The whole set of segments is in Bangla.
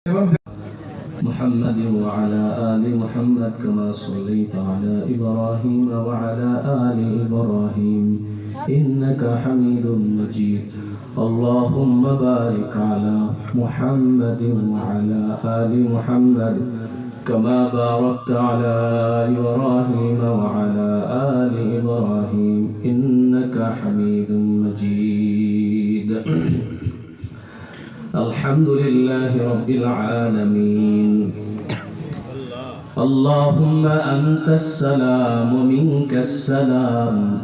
محمد وعلى آل محمد كما صليت على إبراهيم وعلى آل إبراهيم إنك حميد مجيد اللهم بارك على محمد وعلى آل محمد كما باركت على إبراهيم وعلى آل إبراهيم إنك حميد مجيد الحمد لله رب العالمين اللهم أنت السلام ومنك السلام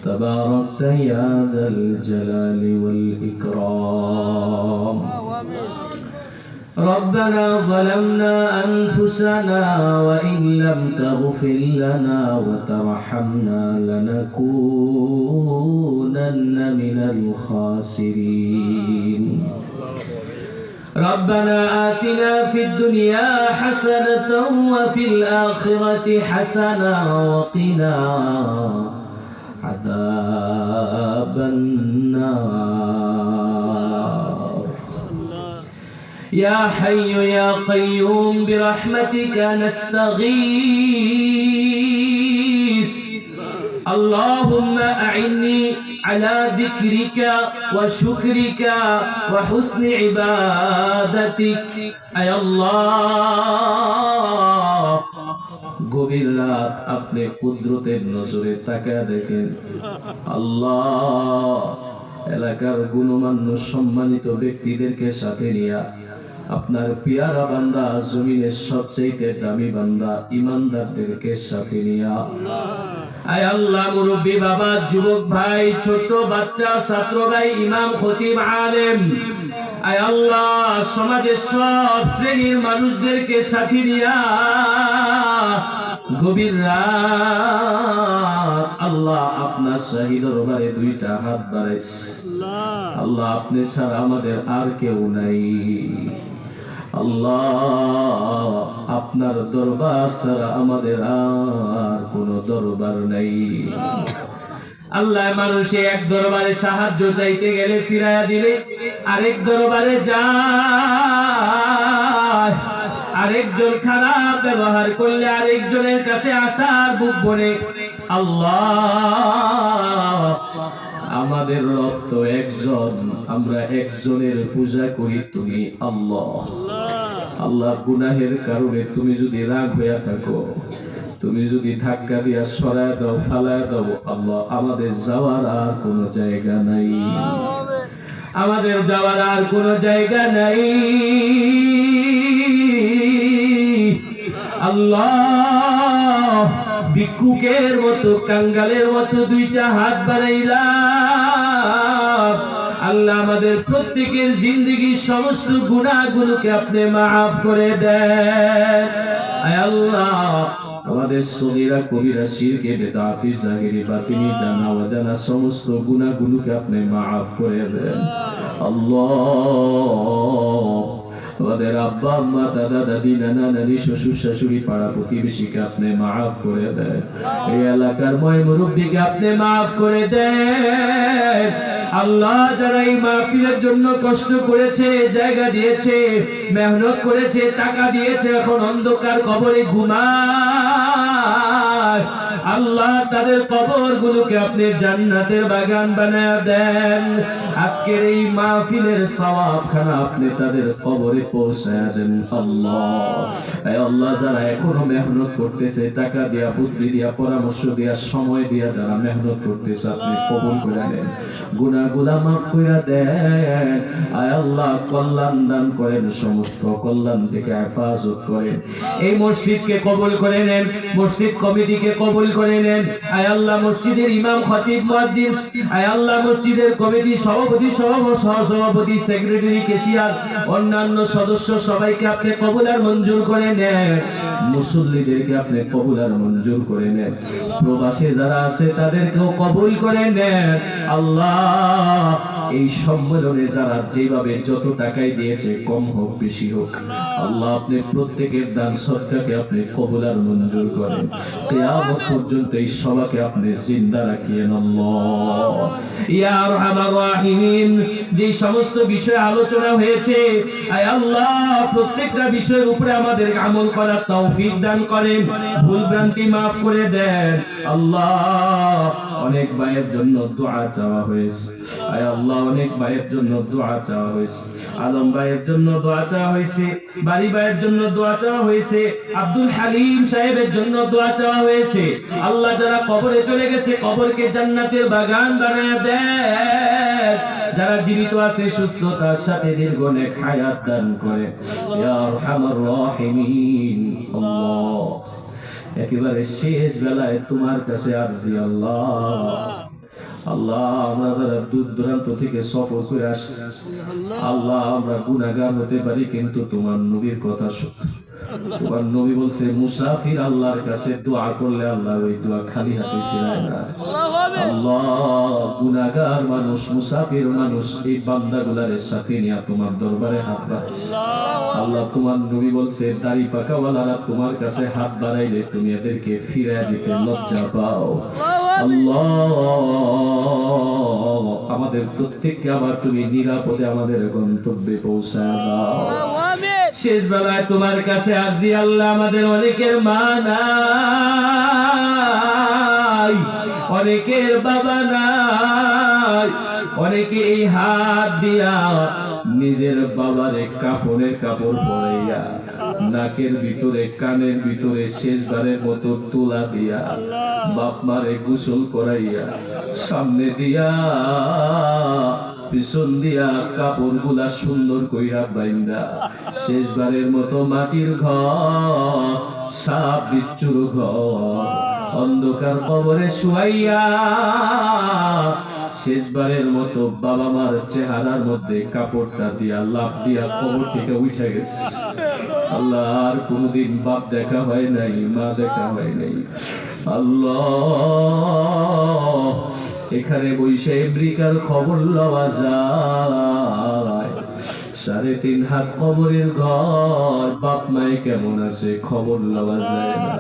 تباركت يا ذا الجلال والإكرام ربنا ظلمنا أنفسنا وإن لم تغفر لنا وترحمنا لنكونن من الخاسرين ربنا آتنا في الدنيا حسنة وفي الآخرة حسنة وقنا عذاب النار يا حي يا قيوم برحمتك نستغيث اللهم أعني على ذكرك وشكرك وحسن عبادتك أي الله গভীর রাত আপনি কুদরতের নজরে তাকায় দেখেন আল্লাহ এলাকার গুণমান্য সম্মানিত ব্যক্তিদেরকে সাথে নিয়ে আপনার পিয়ারা বান্দা জমিনের সবচেয়ে দামি বান্দা ইমানদারদেরকে সাথে নিয়ে আয় আল্লাহ মুরব্বী বাবা যুবক ভাই ছোট বাচ্চা ছাত্র ভাই ইমাম খতিব আলেম আয় আল্লাহ সমাজের সব শ্রেণীর মানুষদেরকে সাথে নিয়ে গভীর রাত আল্লাহ আপনার শাহী দরবারে দুইটা হাত বাড়াইছি আল্লাহ আপনি ছাড়া আমাদের আর কেউ নাই আল্লাহ আপনার দরবার ছাড়া আমাদের আর কোনো দরবার নাই আল্লাহ মানুষে এক দরবারে সাহায্য চাইতে গেলে ফিরাইয়া দিলে আরেক দরবারে যায় আরেকজন খারাপ ব্যবহার করলে আরেকজনের কাছে আসার বুক ভরে আল্লাহ আমাদের রব তো একজন আমরা একজনের পূজা করি তুমি আল্লাহ আল্লাহ গুনাহের কারণে তুমি যদি রাগ হইয়া থাকো তুমি যদি ধাক্কা দিয়া সরায় দাও ফালায় দাও আল্লাহ আমাদের যাওয়ার আর কোনো জায়গা নাই আমাদের যাওয়ার আর কোনো জায়গা নাই আল্লাহ ভিক্ষুকের মতো কাঙ্গালের মতো দুইটা হাত বাড়াইলাম আল্লাহ আমাদের প্রত্যেকের জিন্দেগির সমস্ত গুনাহগুলোকে আপনি মাফ করে দেন আয় আল্লাহ আমাদের সগীরা কবিরা শিরকে বেদাতি জাহিরি বাতিনি জানা অজানা সমস্ত গুনাহগুলোকে আপনি মাফ করে দেন আল্লাহ আমাদের আব্বা আম্মা দাদা দাদি নানা নানি শ্বশুর শাশুড়ি পাড়া প্রতিবেশীকে আপনি মাফ করে দেন এই এলাকার ময় মুরব্বীকে আপনি মাফ করে দেন আল্লাহ যারা এই মাহফিলের জন্য কষ্ট করেছে জায়গা দিয়েছে মেহনত করেছে টাকা দিয়েছে এখন অন্ধকার কবরে ঘুমায় আল্লাহ তাদের কবরগুলোকে আপনি জান্নাতের বাগান বানায় দেন আজকের এই মাহফিলের সওয়াবখানা আপনি তাদের কবরে পৌঁছায় দেন আল্লাহ এই আল্লাহ যারা এখনো মেহনত করতেছে টাকা দিয়া বুদ্ধি দিয়া পরামর্শ দিয়া সময় দিয়া যারা মেহনত করতেছে আপনি কবুল করে নেন গুনাহগুলো মাফ করে দেন আয় আল্লাহ কল্যাণ দান করেন সমস্ত কল্যাণ থেকে হেফাজত করেন এই মসজিদকে কবুল করে নেন মসজিদ কমিটিকে কবুল করে নেন আয় আল্লাহ মসজিদের ইমাম খতিব মুয়াজ্জিন আয় আল্লাহ মসজিদের কমিটি সভাপতি সহসভাপতি সেক্রেটারি ক্যাশিয়ার অন্যান্য সদস্য সবাইকে আপনি কবুল আর মঞ্জুর করে নেন মুসল্লিদেরকে আপনি কবুল আর মঞ্জুর করে নেন প্রবাসী যারা আছে তাদেরকেও কবুল করে নেন আল্লাহ এই সম্মেলনে যারা যেভাবে যত টাকাই দিয়েছে, কম হোক বেশি হোক, আল্লাহ আপনি প্রত্যেকের দান সদকাকে আপনি কবুল আর মঞ্জুর করেন। কিয়ামত পর্যন্ত এই সবাকে আপনি জিন্দা রাখিয়েন আল্লাহ। ইয়া আরহামার রাহিমিন, যে সমস্ত বিষয় আলোচনা হয়েছে, আয় আল্লাহ প্রত্যেকটা বিষয়ের উপরে আমাদের আমল করার তৌফিক দান করেন, ভুল ভ্রান্তি মাফ করে দেন আল্লাহ। অনেক ভাইয়ের জন্য দোয়া চাওয়া হয়েছে, আয় আল্লাহ অনেক ভাইয়ের জন্য দোয়া চাওয়া হয়েছে, আলম ভাইয়ের জন্য দোয়া চাওয়া হয়েছে, বাড়ি ভাইয়ের জন্য দোয়া চাওয়া হয়েছে, আব্দুল হালিম সাহেবের জন্য দোয়া চাওয়া হয়েছে। আল্লাহ যারা কবরে চলে গেছে, কবরকে জান্নাতের বাগান বানায় দেন। যারা জীবিত আছে সুস্থতার সাথে দীর্ঘনেক হায়াত দান করে ইয়া আরহামার রাহিমিন আল্লাহ। একেবারে শেষ বেলায় তোমার কাছে আরজি আল্লাহ, আল্লাহ আমরা যারা দূর দূরান্ত থেকে সফর করে আসছি, আল্লাহ আমরা গুনাহগার হতে পারি, কিন্তু তোমার নবীর কথা সত্য। তোমার নবী বলছে মুসাফির আল্লাহর কাছে দোয়া করলে আল্লাহ ওই দোয়া খালি হাতে ফিরায় না। আল্লাহ গুনাহগার মানুষ, মুসাফির মানুষ, এই বান্দাগুলার সাথে নিয়ে তোমার দরবারে হাত বাড়াইছে। আল্লাহ তোমার নবী বলছে দাড়ি পাকাওয়ালারা তোমার কাছে হাত বাড়াইলে তুমি এদেরকে ফিরায় দিতে লজ্জা পাও। আল্লাহ আমাদের প্রত্যেককে আবার তুমি নিরাপদে আমাদের গন্তব্যে পৌঁছায় দাও। শেষ বেলায় তোমার কাছে আরজি আল্লাহ, আমাদের অনেকের মা নাই, অনেকের বাবা নাই, অনেকে এই হাত দিয়া নিজের বাবারে কাপড়ের কাপড় পরাইয়া, নাকের ভিতরে কানের ভিতরে শেষবারের মতো তুলা দিয়া, বাপ মারে গোসল করাইয়া, সামনে দিয়া পিছন দিয়া কাপড় গুলা সুন্দর কইরা বাইন্দা, শেষবারের মতো মাটির ঘর, সাপ বিচ্ছুর ঘর, অন্ধকার কবরে শুয়াইয়া শেষবারের মতো বাবা মার চেহারার মধ্যে কাপড়টা দিয়া লাফ দিয়া কবর থেকে উঠে গেছে। আল্লাহ আর কোনদিন বাপ দেখা হয় নাই, মা দেখা হয় নাই। আল্লাহ এখানে বসে আমেরিকার খবর লওয়া যায়, 3.5 হাত কবরের ঘর, বাপ মায়ে কেমন আছে খবর লওয়া যায় না।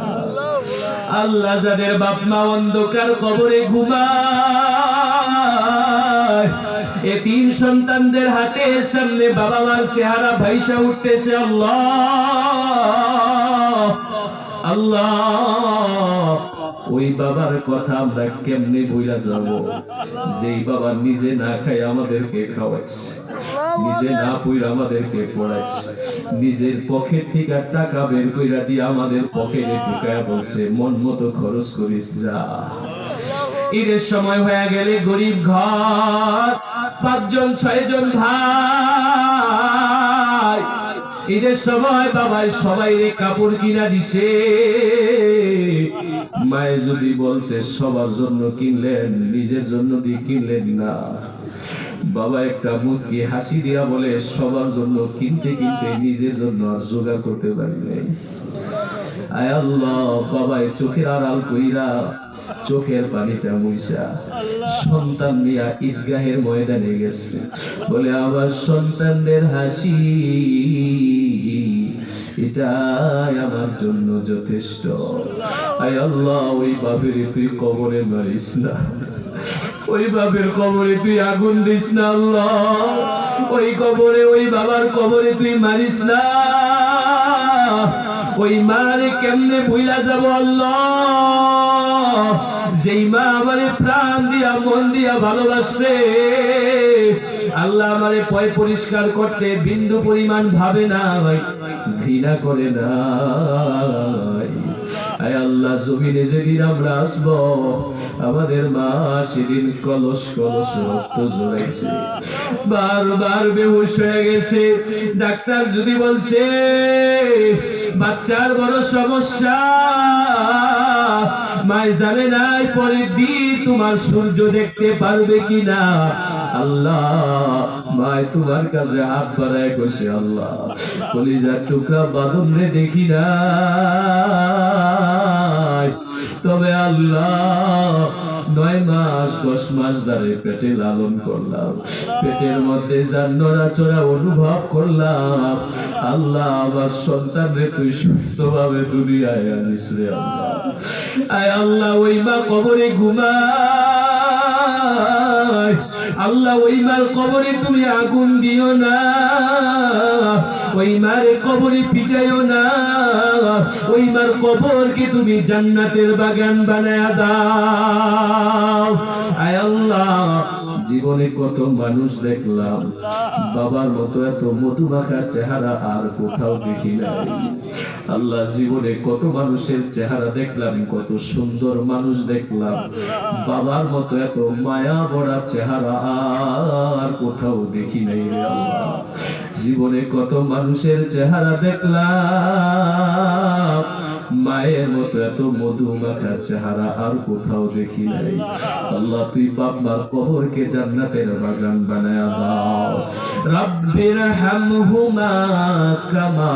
আল্লাহ যাদের বাপ মা অন্ধকার কবরে ঘুমায়, এতিম সন্তানদের হাতের সামনে বাবা মার চেহারা ভাইসা উঠতেছে, আল্লাহ আল্লাহ ওই বাবার কথা আমরা কেমনে ভুলা যাব, যেই বাবা নিজে না খায় আমাদেরকে খাওয়াইছে, নিজে না পড়ে আমাদেরকে পড়াইছে, নিজের পকেট থেকে টাকা বের কইরা দিয়ে আমাদের পকেটে ঢুকায়া বলছে মন মতো খরচ করিস যা। ঈদের সময় হয়ে গেলে গরিব ঘর, 5 জন 6 জন ভাই, ঈদের সময় বাবাই সবাই কাপড় কিনা দিছে। মায়ে যদি বলছে সবার জন্য কিনলেন, নিজের জন্য দিয়ে কিনলেন না। বাবা একটা মুচকি হাসি দিয়া বলে সবার জন্য কিনতে কিনতে নিজের জন্য আর জোগাড় করতে পারি নাই। আয় আল্লাহ বাবাই চোখের আড়াল কইরা চোখের পানিটা মুইসা সন্তান নিয়া ঈদগাহের ময়দানে গেছে, বলে আবার সন্তানদের হাসি এটাই আমার জন্য যথেষ্ট। আয় আল্লাহ ওই বাপের তুই কবরে মারিস না, ওই বাপের কবরে তুই আগুন দিস না আল্লাহ, ওই কবরে ওই বাবার কবরে তুই মারিস না। ওই মারে কেমনে ভুইলা যাব আল্লাহ, যেই মা আমারে প্রাণ দিয়া মন দিয়া ভালোবাসে। আল্লাহ আমারে পয় পরিষ্কার করতে বিন্দু পরিমাণ ভাবে না, ঘৃণা করে না। আয় আল্লাহ জমিনে যেদিন আমরা আসবো, আমাদের মা সেদিন কলস কলস রক্ত জড়াইছে, বারবার বেহুশ হয়ে গেছে। ডাক্তার যদি বলছে বাচ্চার বড় সমস্যা, মায় জানে নাই পরের দিন তোমার সূর্য দেখতে পারবে কিনা। আল্লাহ মায় তোমার কাছে হাত বাড়ায় কইছে আল্লাহ কলিজার টুকরা বাদন রে দেখি না, তবে আল্লাহ 9 মাস 10 মাস ধরে পেটে লালন করলাম, পেটের মধ্যে যার নড়াচড়া অনুভব করলাম। আল্লাহ আমার সন্তানরে তুই সুস্থভাবে দুনিয়ায় আনিস রে আল্লাহ। আয় আল্লাহ ওই মা কবরে ঘুমায়, আল্লাহ ওই মার কবরে তুমি আগুন দিও না, ওই মারে কবরে পিটাইও না, ওই মার কবরকে তুমি জান্নাতের বাগান বানায়া দাও। আয় আল্লাহ জীবনে কত মানুষ দেখলাম, বাবার মতো এত মধুমাখা চেহারা আর কোথাও দেখি নাই। আল্লাহ জীবনে কত মানুষের চেহারা দেখলাম, কত সুন্দর মানুষ দেখলাম, বাবার মতো এত মায়া ভরা চেহারা আর কোথাও দেখি নাই রে আল্লাহ। জীবনে কত মানুষের চেহারা দেখলাম, মায়ের মতো এত মধুমাখা চেহারা আর কোথাও দেখি নাই। আল্লাহ তুই বাবার কবরকে জান্নাতের বাগান বানায়া দাও। রব্বির হামহুমা কামা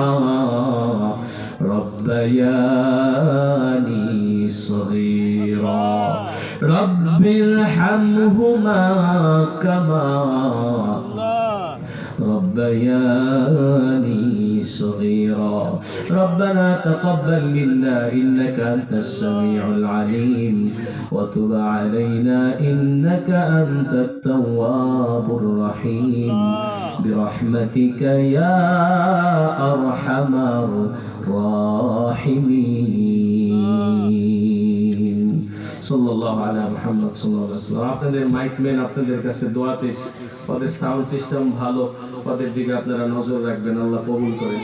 রব্বায়ানি সগীরা, রব্বির হামহুমা কামা ربياني صغيرا ربنا تقبل منا إنك أنت السميع العليم وتب علينا إنك أنت التواب الرحيم برحمتك يا أرحم الراحمين صلى الله على محمد صلى الله عليه وسلم। আপনাদের মাইকম্যান আপনাদের কাছে দোয়া চাইছি, ওদের সাউন্ড সিস্টেম ভালো, ওদের দিকে আপনারা নজর রাখবেন, আল্লাহ কবুল করেন।